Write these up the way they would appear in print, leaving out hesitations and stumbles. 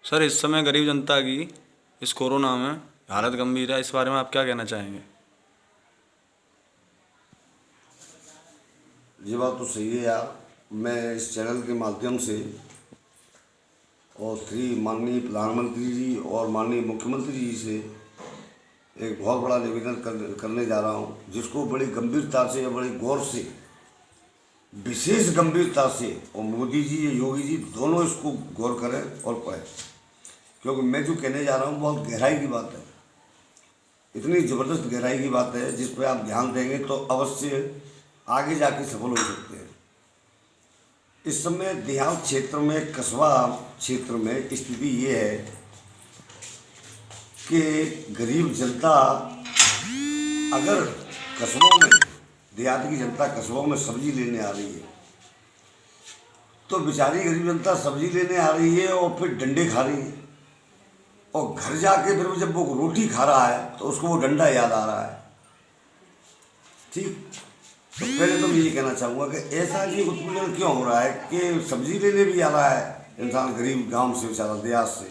Sir, इस समय गरीब जनता की इस कोरोना में हालत गंभीर है। इस बारे में आप क्या कहना चाहेंगे? ये बात तो सही है यार। मैं इस चैनल के माध्यम से और श्री माननीय प्रधानमंत्री जी और माननीय मुख्यमंत्री जी से एक बहुत बड़ा निवेदन करने जा रहा हूँ, जिसको बड़ी गंभीरता से या बड़ी गौर से, विशेष गंभीरता से, और मोदी जी या योगी जी दोनों इसको गौर करें और पढ़ें, क्योंकि मैं जो कहने जा रहा हूँ बहुत गहराई की बात है। इतनी ज़बरदस्त गहराई की बात है जिस पर आप ध्यान देंगे तो अवश्य आगे जाके सफल हो सकते हैं। इस समय देहात क्षेत्र में, कस्बा क्षेत्र में स्थिति ये है कि गरीब जनता अगर कस्बों में, देहात की जनता कस्बों में सब्जी लेने आ रही है तो बेचारी गरीब जनता सब्जी लेने आ रही है और फिर डंडे खा रही है, और घर जाके फिर जब वो रोटी खा रहा है तो उसको वो डंडा याद आ रहा है। ठीक, तो पहले तो मैं ये कहना चाहूँगा कि ऐसा जी उत्पीड़न क्यों हो रहा है कि सब्जी लेने भी आ रहा है इंसान गरीब गांव से, बेचारा देहात से,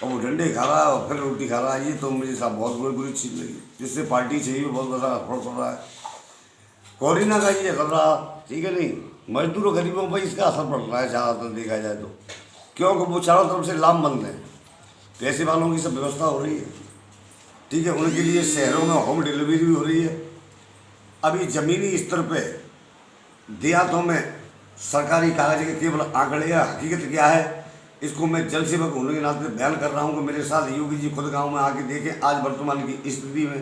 और वो डंडे खा रहा है और फिर रोटी खा रहा है। ये तो मुझे साहब बहुत बुरी चीज़ लगी, जिससे पार्टी से ही बहुत बड़ा फर्क पड़ रहा है। कोरोना का ये असर रहा, ठीक है, नहीं मजदूरों गरीबों पर इसका असर पड़ रहा है ज़्यादातर देखा जाए तो, क्योंकि वो चारों तरफ से लामबंद हैं, पैसे वालों की सब व्यवस्था हो रही है, ठीक है, उनके लिए शहरों में होम डिलीवरी भी हो रही है। अभी ज़मीनी स्तर पे देहातों में सरकारी कागज के केवल आंकड़े या हकीकत क्या है, इसको मैं जल सेवक होने के नाते बयान कर रहा हूँ कि मेरे साथ योगी जी खुद गांव में आके देखें आज वर्तमान की स्थिति में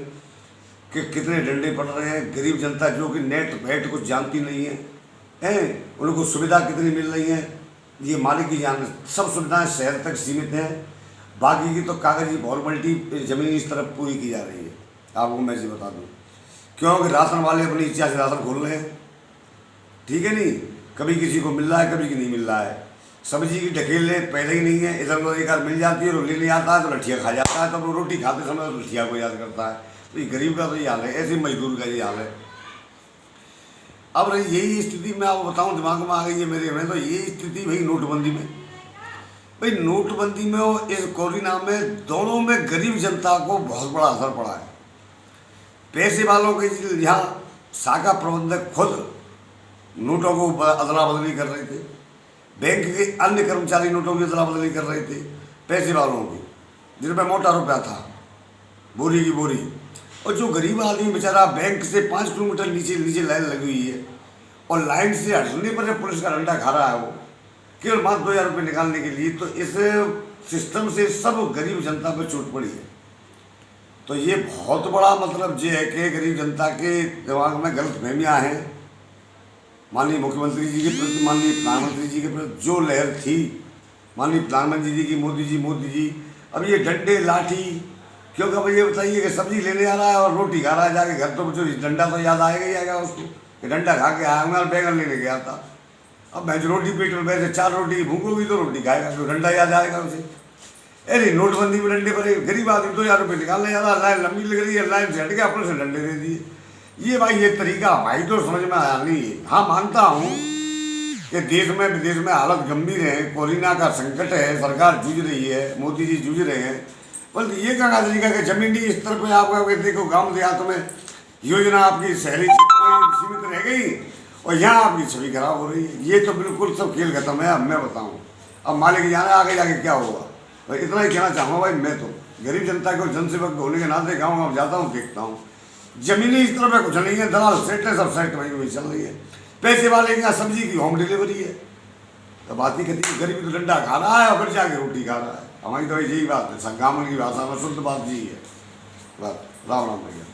कि कितने डंडे पड़ रहे हैं। गरीब जनता जो कि नेट वेट कुछ जानती नहीं है, उनको सुविधा कितनी मिल रही है ये मालिक की जान। सब सुविधाएँ शहर तक सीमित हैं, बाकी की तो कागजी फॉर्मेलिटी ज़मीनी इस तरफ पूरी की जा रही है। आपको मैं ये बता दूँ, क्योंकि राशन वाले अपनी इच्छा से राशन खोल रहे हैं, ठीक है, नहीं कभी किसी को मिल रहा है, कभी की नहीं मिल रहा है। सब्जी की ढकेले पहले ही नहीं है, इधर उधर एक बार मिल जाती है, और लेने आता है तो लठिया खा जाता है, तो वो रोटी खाते समय तो लठिया को याद करता है। तो ये गरीब का तो ये हाल है, ऐसे मजदूर का ये हाल है। अब यही स्थिति मैं आपको बताऊँ दिमाग में आ गई है मेरे में, तो ये स्थिति भाई नोटबंदी में, भाई नोटबंदी में और इस कोरोना में दोनों में गरीब जनता को बहुत बड़ा असर पड़ा है। पैसे वालों के यहाँ शाखा प्रबंधक खुद नोटों को अदला बदली कर रहे थे, बैंक के अन्य कर्मचारी नोटों की अदला बदली कर रहे थे, पैसे वालों की जिनमें मोटा रुपया था, बोरी की बोरी। और जो गरीब आदमी बेचारा बैंक से 5 किलोमीटर नीचे लाइन लगी हुई है, और लाइन से हटने पर जब पुलिस का डंडा खा रहा है वो केवल मात्र 2000 रुपये निकालने के लिए, तो इस सिस्टम से सब गरीब जनता पर चोट पड़ी है। तो ये बहुत बड़ा मतलब ये है कि गरीब जनता के दिमाग में गलत फहमियाँ हैं। माननीय मुख्यमंत्री जी के प्रति, माननीय प्रधानमंत्री जी के प्रति जो लहर थी, माननीय प्रधानमंत्री जी की, मोदी जी, अब ये डंडे लाठी, क्योंकि अब ये बताइए कि सब्जी लेने आ रहा है और रोटी खा रहा है जाके घर, तो जो डंडा तो याद आएगा ही आएगा उसको कि डंडा खा के आया मैं बैगन लेने गया था। अब मैं जो रोटी पेट में बैठे 4 रोटी भूख होगी तो रोटी खाएगा, तो डंडा याद आएगा उसे। अरे नोटबंदी में डंडे पर गरीब आदमी 2000 रुपये निकालने जा रहा, लाइन लंबी लग रही है, लाइन से हट गया, अपने से डंडे दे दिए। ये भाई ये तरीका भाई तो समझ में आया नहीं है। हाँ मानता हूँ कि देश में विदेश में हालत गंभीर है, कोरोना का संकट है, सरकार जूझ रही है, मोदी जी जूझ रहे हैं, परंतु ये क्या तरीका कि जमीनी स्तर पर आप देखो गाँव देहात में योजना आपकी शहरी क्षेत्र में सीमित रह गई और यहाँ आपकी छवि खराब हो रही है। ये तो बिल्कुल सब खेल खत्म है। अब मैं बताऊँ, अब मालिक जाना आगे जाके क्या होगा। और इतना ही कहना चाहूँगा भाई, मैं तो गरीब जनता को जनसेवक होने के नाते गाँव में जाता हूँ, देखता हूँ जमीनी स्तर पर कुछ नहीं है, दलाल सेट है, सब सेट वही चल रही है। पैसे वाले के यहाँ सब्जी की होम डिलीवरी है, तो बात ही कहती है गरीबी तो डंडा खा रहा है और फिर जाके रोटी खा रहा है। हमारी तो यही बात है, गाँव की भाषा में शुद्ध बात यही है। बात राम राम भैया।